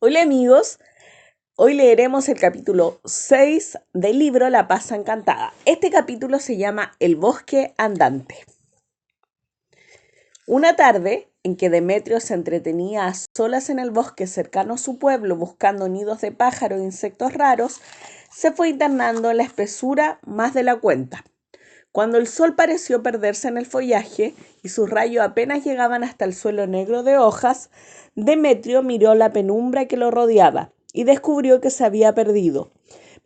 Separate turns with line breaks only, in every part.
Hola amigos, hoy leeremos el capítulo 6 del libro La Pasa Encantada. Este capítulo se llama El bosque andante. Una tarde en que Demetrio se entretenía a solas en el bosque cercano a su pueblo buscando nidos de pájaros e insectos raros, se fue internando en la espesura más de la cuenta. Cuando el sol pareció perderse en el follaje y sus rayos apenas llegaban hasta el suelo negro de hojas, Demetrio miró la penumbra que lo rodeaba y descubrió que se había perdido.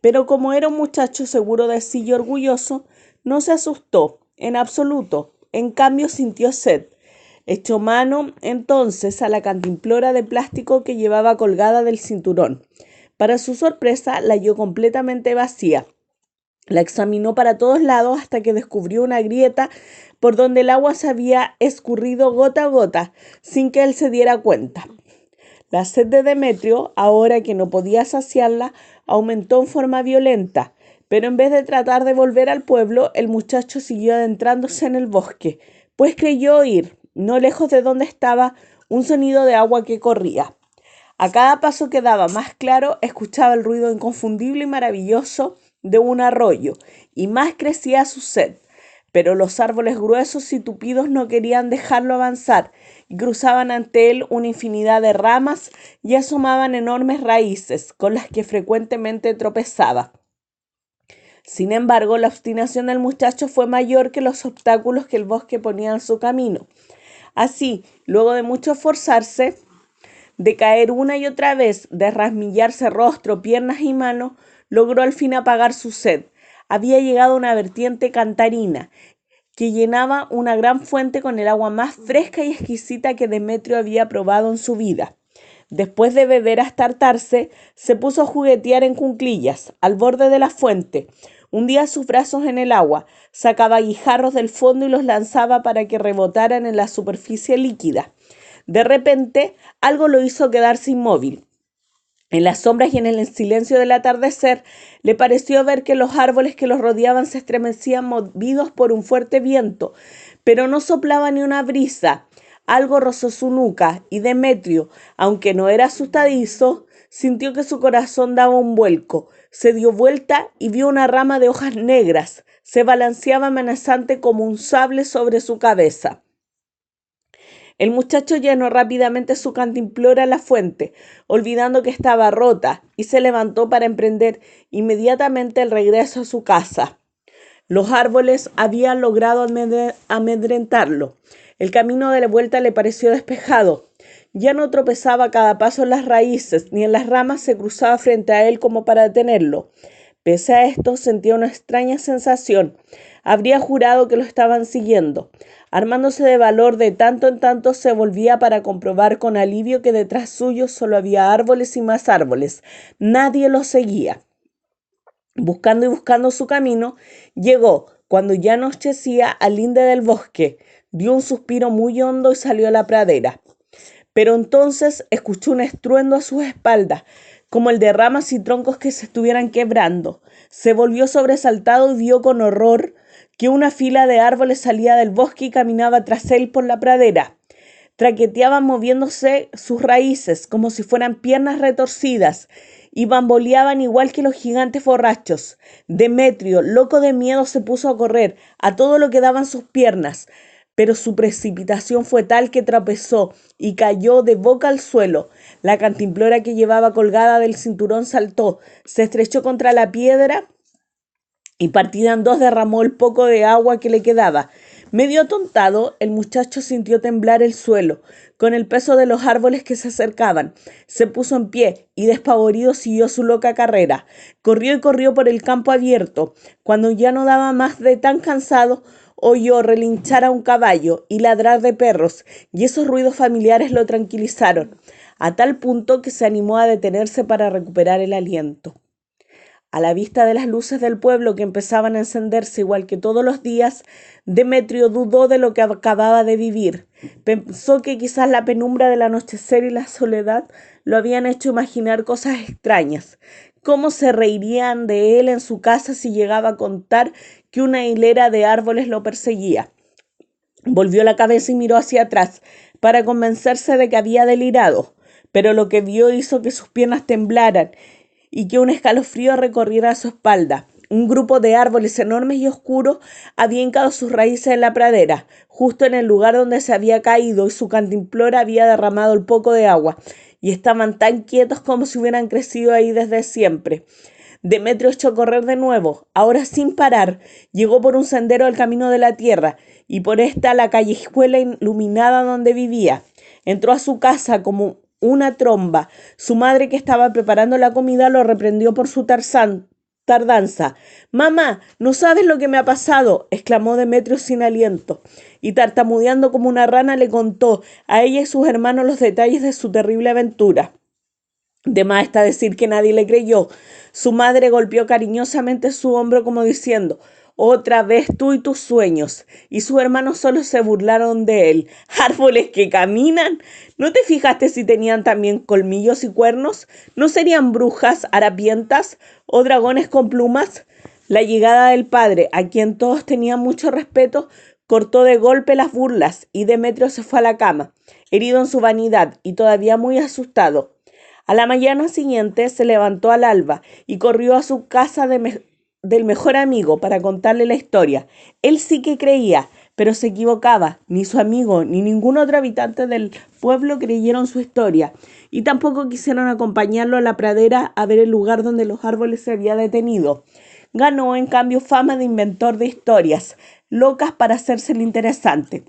Pero como era un muchacho seguro de sí y orgulloso, no se asustó en absoluto. En cambio sintió sed. Echó mano entonces a la cantimplora de plástico que llevaba colgada del cinturón. Para su sorpresa, la halló completamente vacía. La examinó para todos lados hasta que descubrió una grieta por donde el agua se había escurrido gota a gota, sin que él se diera cuenta. La sed de Demetrio, ahora que no podía saciarla, aumentó en forma violenta, pero en vez de tratar de volver al pueblo, el muchacho siguió adentrándose en el bosque, pues creyó oír, no lejos de donde estaba, un sonido de agua que corría. A cada paso que daba más claro, escuchaba el ruido inconfundible y maravilloso de un arroyo, y más crecía su sed. Pero los árboles gruesos y tupidos no querían dejarlo avanzar, y cruzaban ante él una infinidad de ramas y asomaban enormes raíces, con las que frecuentemente tropezaba. Sin embargo, la obstinación del muchacho fue mayor que los obstáculos que el bosque ponía en su camino. Así, luego de mucho esforzarse, de caer una y otra vez, de rasmillarse rostro, piernas y manos, logró al fin apagar su sed. Había llegado a una vertiente cantarina que llenaba una gran fuente con el agua más fresca y exquisita que Demetrio había probado en su vida. Después de beber hasta hartarse, se puso a juguetear en cuclillas, al borde de la fuente. Hundía sus brazos en el agua, sacaba guijarros del fondo y los lanzaba para que rebotaran en la superficie líquida. De repente, algo lo hizo quedarse inmóvil. En las sombras y en el silencio del atardecer, le pareció ver que los árboles que los rodeaban se estremecían movidos por un fuerte viento, pero no soplaba ni una brisa. Algo rozó su nuca y Demetrio, aunque no era asustadizo, sintió que su corazón daba un vuelco. Se dio vuelta y vio una rama de hojas negras. Se balanceaba amenazante como un sable sobre su cabeza. El muchacho llenó rápidamente su cantimplora a la fuente, olvidando que estaba rota, y se levantó para emprender inmediatamente el regreso a su casa. Los árboles habían logrado amedrentarlo. El camino de la vuelta le pareció despejado. Ya no tropezaba a cada paso en las raíces, ni en las ramas se cruzaba frente a él como para detenerlo. Pese a esto, sentía una extraña sensación. Habría jurado que lo estaban siguiendo. Armándose de valor, de tanto en tanto se volvía para comprobar con alivio que detrás suyo solo había árboles y más árboles. Nadie lo seguía. Buscando y buscando su camino, llegó, cuando ya anochecía, al linde del bosque. Dio un suspiro muy hondo y salió a la pradera. Pero entonces escuchó un estruendo a sus espaldas, como el de ramas y troncos que se estuvieran quebrando. Se volvió sobresaltado y vio con horror que una fila de árboles salía del bosque y caminaba tras él por la pradera. Traqueteaban moviéndose sus raíces como si fueran piernas retorcidas y bamboleaban igual que los gigantes borrachos. Demetrio, loco de miedo, se puso a correr a todo lo que daban sus piernas, pero su precipitación fue tal que tropezó y cayó de boca al suelo. La cantimplora que llevaba colgada del cinturón saltó, se estrechó contra la piedra y partida en dos derramó el poco de agua que le quedaba. Medio atontado, el muchacho sintió temblar el suelo, con el peso de los árboles que se acercaban. Se puso en pie y despavorido siguió su loca carrera. Corrió y corrió por el campo abierto. Cuando ya no daba más de tan cansado, oyó relinchar a un caballo y ladrar de perros, y esos ruidos familiares lo tranquilizaron, a tal punto que se animó a detenerse para recuperar el aliento. A la vista de las luces del pueblo que empezaban a encenderse igual que todos los días, Demetrio dudó de lo que acababa de vivir. Pensó que quizás la penumbra del anochecer y la soledad lo habían hecho imaginar cosas extrañas. ¿Cómo se reirían de él en su casa si llegaba a contar que una hilera de árboles lo perseguía? Volvió la cabeza y miró hacia atrás para convencerse de que había delirado. pero lo que vio hizo que sus piernas temblaran y que un escalofrío recorriera su espalda. Un grupo de árboles enormes y oscuros había hincado sus raíces en la pradera, justo en el lugar donde se había caído, y su cantimplora había derramado el poco de agua, y estaban tan quietos como si hubieran crecido ahí desde siempre. Demetrio echó a correr de nuevo, ahora sin parar. Llegó por un sendero al camino de la tierra, y por esta a la callejuela iluminada donde vivía. Entró a su casa como una tromba. Su madre, que estaba preparando la comida, lo reprendió por su tardanza. «Mamá, ¿no sabes lo que me ha pasado?», exclamó Demetrio sin aliento, y tartamudeando como una rana le contó a ella y sus hermanos los detalles de su terrible aventura. De más está decir que nadie le creyó. Su madre golpeó cariñosamente su hombro como diciendo: «Otra vez tú y tus sueños», y sus hermanos solo se burlaron de él. «¿Árboles que caminan? ¿No te fijaste si tenían también colmillos y cuernos? ¿No serían brujas, harapientas o dragones con plumas?». La llegada del padre, a quien todos tenían mucho respeto, cortó de golpe las burlas, y Demetrio se fue a la cama, herido en su vanidad y todavía muy asustado. A la mañana siguiente se levantó al alba y corrió a su casa del mejor amigo para contarle la historia. Él sí que creía, pero se equivocaba. Ni su amigo ni ningún otro habitante del pueblo creyeron su historia, y tampoco quisieron acompañarlo a la pradera a ver el lugar donde los árboles se había detenido. Ganó, en cambio, fama de inventor de historias locas para hacerse el interesante.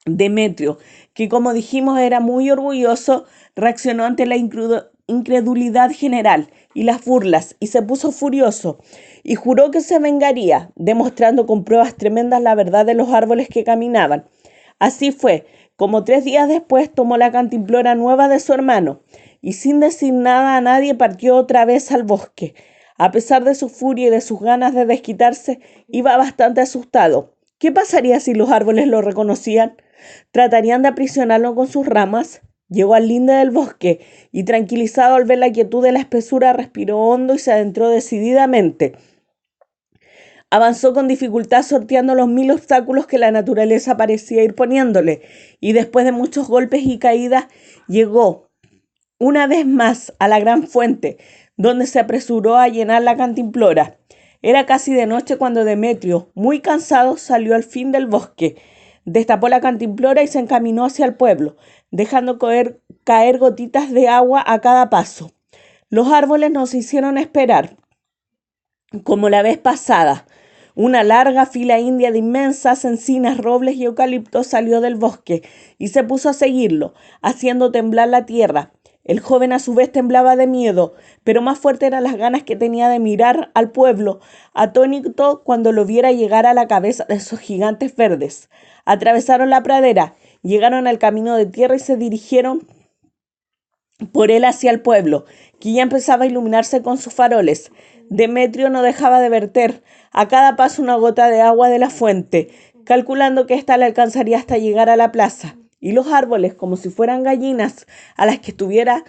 Demetrio, que como dijimos era muy orgulloso, reaccionó ante la incredulidad general y las burlas, y se puso furioso y juró que se vengaría, demostrando con pruebas tremendas la verdad de los árboles que caminaban. Así fue como 3 días después tomó la cantimplora nueva de su hermano y, sin decir nada a nadie, partió otra vez al bosque. A pesar de su furia y de sus ganas de desquitarse, iba bastante asustado. ¿Qué pasaría si los árboles lo reconocían? ¿Tratarían de aprisionarlo con sus ramas? Llegó al linde del bosque y, tranquilizado al ver la quietud de la espesura, respiró hondo y se adentró decididamente. Avanzó con dificultad, sorteando los 1000 obstáculos que la naturaleza parecía ir poniéndole, y después de muchos golpes y caídas, llegó una vez más a la gran fuente, donde se apresuró a llenar la cantimplora. Era casi de noche cuando Demetrio, muy cansado, salió al fin del bosque. Destapó la cantimplora y se encaminó hacia el pueblo, dejando caer gotitas de agua a cada paso. Los árboles no se hicieron esperar. Como la vez pasada, una larga fila india de inmensas encinas, robles y eucaliptos salió del bosque y se puso a seguirlo, haciendo temblar la tierra. El joven a su vez temblaba de miedo, pero más fuerte eran las ganas que tenía de mirar al pueblo, atónito cuando lo viera llegar a la cabeza de esos gigantes verdes. Atravesaron la pradera, llegaron al camino de tierra y se dirigieron por él hacia el pueblo, que ya empezaba a iluminarse con sus faroles. Demetrio no dejaba de verter a cada paso una gota de agua de la fuente, calculando que ésta le alcanzaría hasta llegar a la plaza, y los árboles, como si fueran gallinas a las que estuviera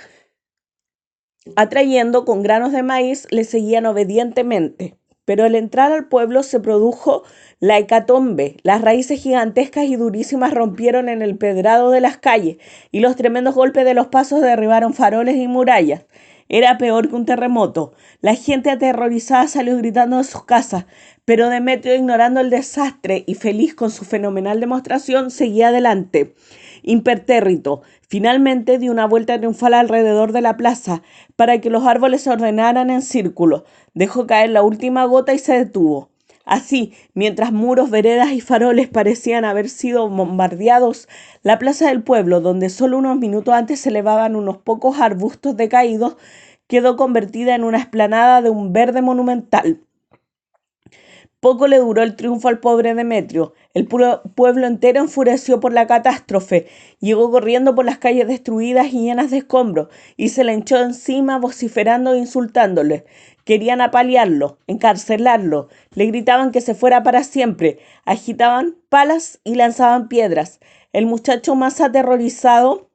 atrayendo con granos de maíz, le seguían obedientemente. Pero al entrar al pueblo se produjo la hecatombe. Las raíces gigantescas y durísimas rompieron en el empedrado de las calles, y los tremendos golpes de los pasos derribaron faroles y murallas. Era peor que un terremoto. La gente aterrorizada salió gritando de sus casas, pero Demetrio, ignorando el desastre y feliz con su fenomenal demostración, seguía adelante, impertérrito. Finalmente dio una vuelta triunfal alrededor de la plaza para que los árboles se ordenaran en círculo. Dejó caer la última gota y se detuvo. Así, mientras muros, veredas y faroles parecían haber sido bombardeados, la plaza del pueblo, donde solo unos minutos antes se elevaban unos pocos arbustos decaídos, quedó convertida en una explanada de un verde monumental. Poco le duró el triunfo al pobre Demetrio. El pueblo entero, enfureció por la catástrofe, llegó corriendo por las calles destruidas y llenas de escombros, y se le echó encima vociferando e insultándole. Querían apalearlo, encarcelarlo, le gritaban que se fuera para siempre, agitaban palas y lanzaban piedras. El muchacho, más aterrorizado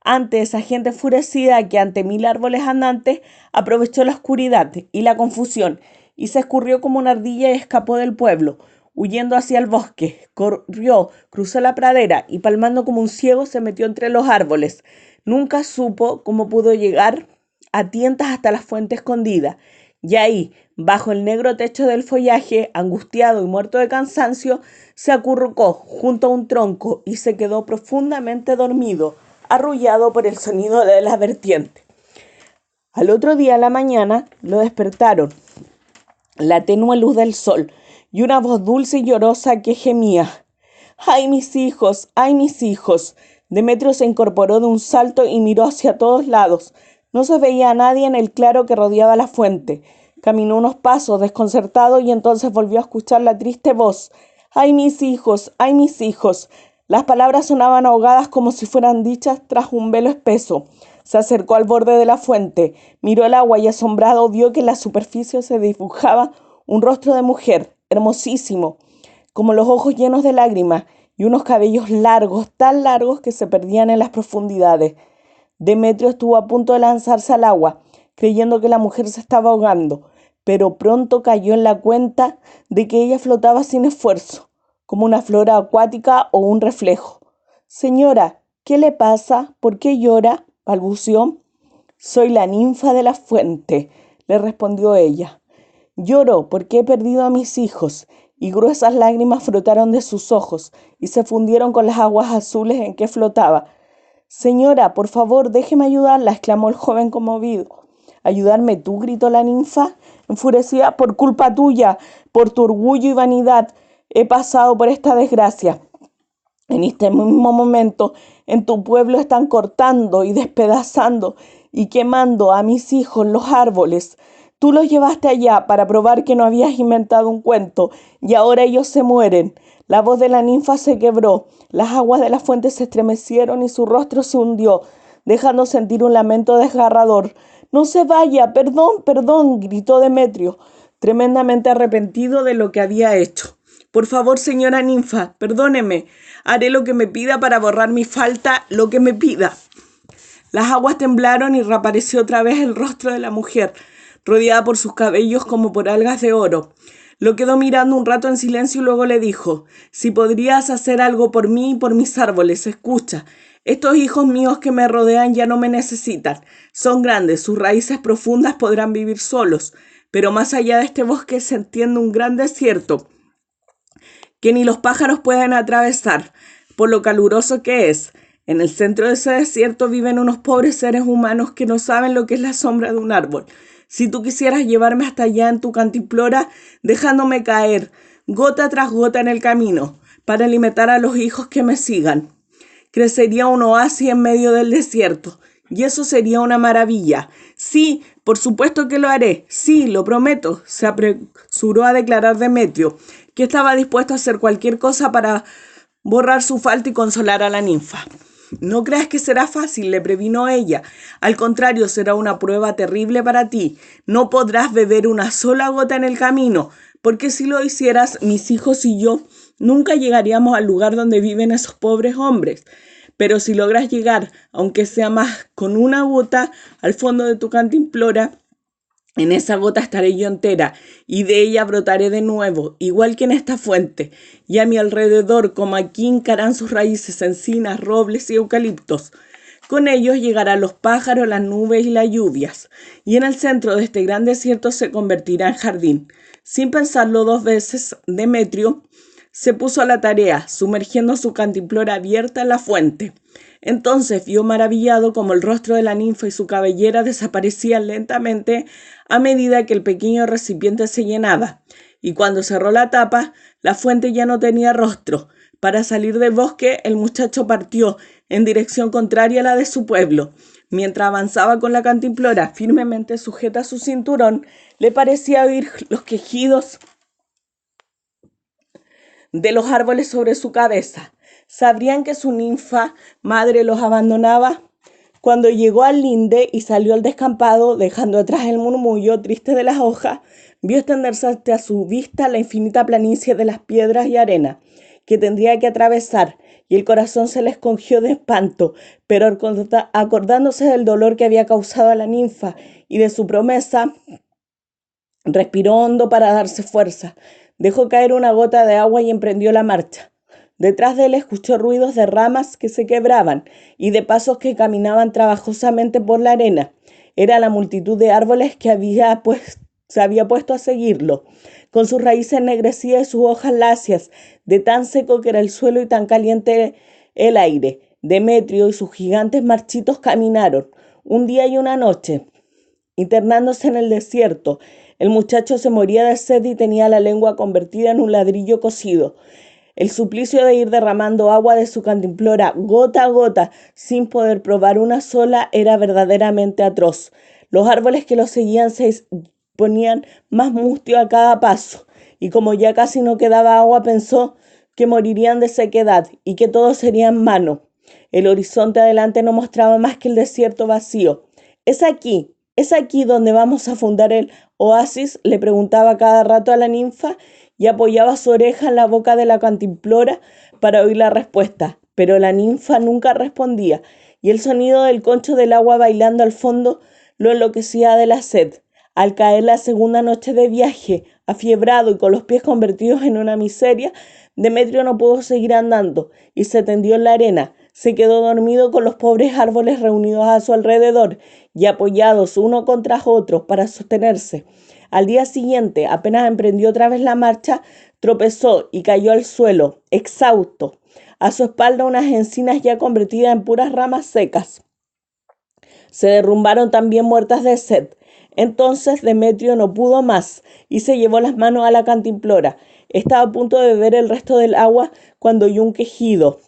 ante esa gente enfurecida que ante 1000 árboles andantes, aprovechó la oscuridad y la confusión y se escurrió como una ardilla y escapó del pueblo, huyendo hacia el bosque. Corrió, cruzó la pradera y, palmando como un ciego, se metió entre los árboles. Nunca supo cómo pudo llegar a tientas hasta la fuente escondida, y ahí, bajo el negro techo del follaje, angustiado y muerto de cansancio, se acurrucó junto a un tronco y se quedó profundamente dormido, arrullado por el sonido de la vertiente. Al otro día a la mañana lo despertaron la tenue luz del sol y una voz dulce y llorosa que gemía: ¡ay, mis hijos! ¡Ay, mis hijos! Demetrio se incorporó de un salto y miró hacia todos lados. No se veía a nadie en el claro que rodeaba la fuente. Caminó unos pasos desconcertado y entonces volvió a escuchar la triste voz: ¡ay, mis hijos! ¡ay, mis hijos! Las palabras sonaban ahogadas como si fueran dichas tras un velo espeso. Se acercó al borde de la fuente, miró el agua y asombrado vio que en la superficie se dibujaba un rostro de mujer, hermosísimo, como los ojos llenos de lágrimas y unos cabellos largos, tan largos que se perdían en las profundidades. Demetrio estuvo a punto de lanzarse al agua, creyendo que la mujer se estaba ahogando, pero pronto cayó en la cuenta de que ella flotaba sin esfuerzo, como una flor acuática o un reflejo. Señora, ¿qué le pasa? ¿Por qué llora?, balbució. Soy la ninfa de la fuente, le respondió ella. Lloro porque he perdido a mis hijos, y gruesas lágrimas brotaron de sus ojos y se fundieron con las aguas azules en que flotaba. Señora, por favor, déjeme ayudarla, exclamó el joven conmovido. ¿Ayudarme tú?, gritó la ninfa, enfurecida. Por culpa tuya, por tu orgullo y vanidad, he pasado por esta desgracia. En este mismo momento, en tu pueblo están cortando y despedazando y quemando a mis hijos los árboles. Tú los llevaste allá para probar que no habías inventado un cuento y ahora ellos se mueren. La voz de la ninfa se quebró, las aguas de la fuente se estremecieron y su rostro se hundió, dejando sentir un lamento desgarrador. No se vaya, perdón, perdón, gritó Demetrio, tremendamente arrepentido de lo que había hecho. Por favor, señora ninfa, perdóneme. Haré lo que me pida para borrar mi falta, lo que me pida. Las aguas temblaron y reapareció otra vez el rostro de la mujer, rodeada por sus cabellos como por algas de oro. Lo quedó mirando un rato en silencio y luego le dijo: si podrías hacer algo por mí y por mis árboles, escucha. Estos hijos míos que me rodean ya no me necesitan. Son grandes, sus raíces profundas podrán vivir solos, pero más allá de este bosque se entiende un gran desierto que ni los pájaros pueden atravesar, por lo caluroso que es. En el centro de ese desierto viven unos pobres seres humanos que no saben lo que es la sombra de un árbol. Si tú quisieras llevarme hasta allá en tu cantimplora, dejándome caer, gota tras gota en el camino, para alimentar a los hijos que me sigan, crecería un oasis en medio del desierto, y eso sería una maravilla. Sí, por supuesto que lo haré, sí, lo prometo, se apresuró a declarar Demetrio, que estaba dispuesto a hacer cualquier cosa para borrar su falta y consolar a la ninfa. No creas que será fácil, le previno ella. Al contrario, será una prueba terrible para ti. No podrás beber una sola gota en el camino, porque si lo hicieras, mis hijos y yo nunca llegaríamos al lugar donde viven esos pobres hombres. Pero si logras llegar, aunque sea más con una gota, al fondo de tu cantimplora, en esa gota estaré yo entera, y de ella brotaré de nuevo, igual que en esta fuente, y a mi alrededor, como aquí, hincarán sus raíces encinas, robles y eucaliptos. Con ellos llegarán los pájaros, las nubes y las lluvias, y en el centro de este gran desierto se convertirá en jardín. Sin pensarlo dos veces, Demetrio se puso a la tarea, sumergiendo su cantimplora abierta en la fuente. Entonces vio maravillado cómo el rostro de la ninfa y su cabellera desaparecían lentamente a medida que el pequeño recipiente se llenaba, y cuando cerró la tapa, la fuente ya no tenía rostro. Para salir del bosque, el muchacho partió en dirección contraria a la de su pueblo. Mientras avanzaba con la cantimplora firmemente sujeta a su cinturón, le parecía oír los quejidos de los árboles sobre su cabeza. ¿Sabrían que su ninfa madre los abandonaba? Cuando llegó al linde y salió al descampado, dejando atrás el murmullo triste de las hojas, vio extenderse a su vista la infinita planicie de las piedras y arena que tendría que atravesar, y el corazón se le escogió de espanto, pero acordándose del dolor que había causado a la ninfa y de su promesa, respiró hondo para darse fuerza. Dejó caer una gota de agua y emprendió la marcha. Detrás de él escuchó ruidos de ramas que se quebraban y de pasos que caminaban trabajosamente por la arena. Era la multitud de árboles que se había puesto a seguirlo, con sus raíces ennegrecidas y sus hojas lacias, de tan seco que era el suelo y tan caliente el aire. Demetrio y sus gigantes marchitos caminaron, un día y una noche, internándose en el desierto. El muchacho se moría de sed y tenía la lengua convertida en un ladrillo cocido. El suplicio de ir derramando agua de su cantimplora gota a gota sin poder probar una sola era verdaderamente atroz. Los árboles que lo seguían se ponían más mustios a cada paso, y como ya casi no quedaba agua, pensó que morirían de sequedad y que todo sería en vano. El horizonte adelante no mostraba más que el desierto vacío. Es aquí donde vamos a fundar el oasis, le preguntaba cada rato a la ninfa y apoyaba su oreja en la boca de la cantimplora para oír la respuesta. Pero la ninfa nunca respondía y el sonido del concho del agua bailando al fondo lo enloquecía de la sed. Al caer la segunda noche de viaje, afiebrado y con los pies convertidos en una miseria, Demetrio no pudo seguir andando y se tendió en la arena. Se quedó dormido con los pobres árboles reunidos a su alrededor y apoyados uno contra otro para sostenerse. Al día siguiente, apenas emprendió otra vez la marcha, tropezó y cayó al suelo, exhausto. A su espalda unas encinas ya convertidas en puras ramas secas se derrumbaron también muertas de sed. Entonces Demetrio no pudo más y se llevó las manos a la cantimplora. Estaba a punto de beber el resto del agua cuando oyó un quejido,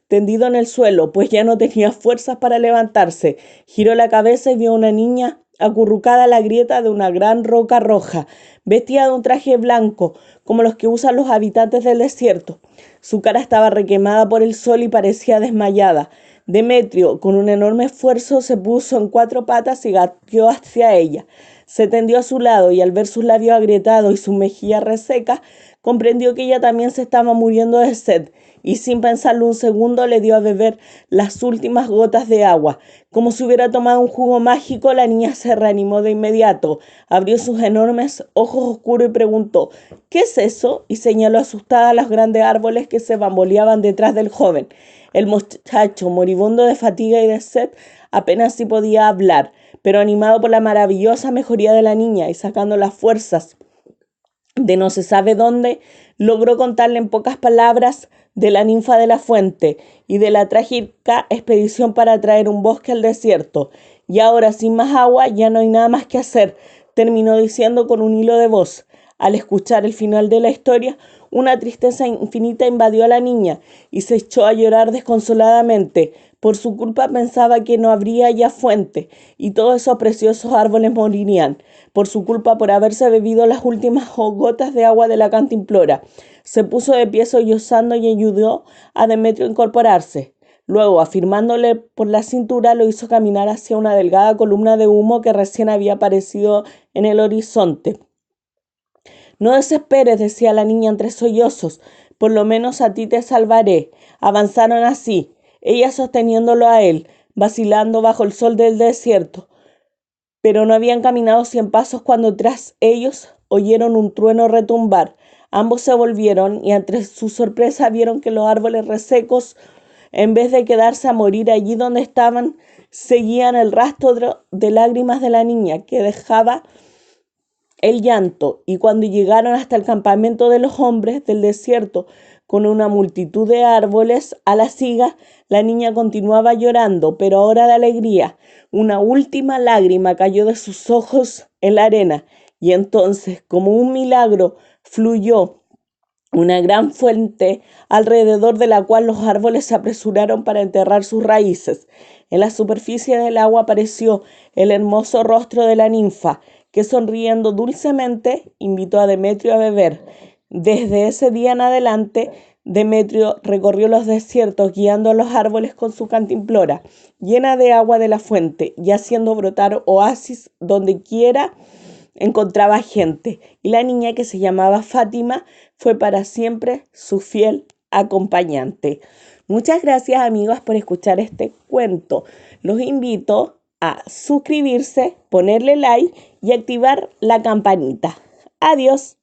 tendido en el suelo, pues ya no tenía fuerzas para levantarse. Giró la cabeza y vio a una niña acurrucada a la grieta de una gran roca roja, vestida de un traje blanco, como los que usan los habitantes del desierto. Su cara estaba requemada por el sol y parecía desmayada. Demetrio, con un enorme esfuerzo, se puso en cuatro patas y gateó hacia ella. Se tendió a su lado y al ver sus labios agrietados y su mejilla reseca, comprendió que ella también se estaba muriendo de sed y sin pensarlo un segundo le dio a beber las últimas gotas de agua. Como si hubiera tomado un jugo mágico, la niña se reanimó de inmediato, abrió sus enormes ojos oscuros y preguntó: ¿qué es eso? Y señaló asustada a los grandes árboles que se bamboleaban detrás del joven. El muchacho, moribundo de fatiga y de sed, apenas si podía hablar, pero animado por la maravillosa mejoría de la niña y sacando las fuerzas de no se sabe dónde, logró contarle en pocas palabras de la ninfa de la fuente y de la trágica expedición para traer un bosque al desierto. Y ahora, sin más agua, ya no hay nada más que hacer, terminó diciendo con un hilo de voz. Al escuchar el final de la historia, una tristeza infinita invadió a la niña y se echó a llorar desconsoladamente. Por su culpa pensaba que no habría ya fuente y todos esos preciosos árboles morirían. Por su culpa por haberse bebido las últimas gotas de agua de la cantimplora. Se puso de pie sollozando y ayudó a Demetrio a incorporarse. Luego, afirmándole por la cintura, lo hizo caminar hacia una delgada columna de humo que recién había aparecido en el horizonte. No desesperes, decía la niña entre sollozos, por lo menos a ti te salvaré. Avanzaron así, ella sosteniéndolo a él, vacilando bajo el sol del desierto. Pero no habían caminado 100 pasos cuando tras ellos oyeron un trueno retumbar. Ambos se volvieron y ante su sorpresa vieron que los árboles resecos, en vez de quedarse a morir allí donde estaban, seguían el rastro de lágrimas de la niña que dejaba el llanto, y cuando llegaron hasta el campamento de los hombres del desierto, con una multitud de árboles a la siga, la niña continuaba llorando, pero ahora de alegría. Una última lágrima cayó de sus ojos en la arena, y entonces, como un milagro, fluyó una gran fuente alrededor de la cual los árboles se apresuraron para enterrar sus raíces. En la superficie del agua apareció el hermoso rostro de la ninfa, que sonriendo dulcemente invitó a Demetrio a beber. Desde ese día en adelante, Demetrio recorrió los desiertos guiando a los árboles con su cantimplora, llena de agua de la fuente y haciendo brotar oasis donde quiera encontraba gente. Y la niña, que se llamaba Fátima, fue para siempre su fiel acompañante. Muchas gracias, amigos, por escuchar este cuento. Los invito a suscribirse, ponerle like y activar la campanita. Adiós.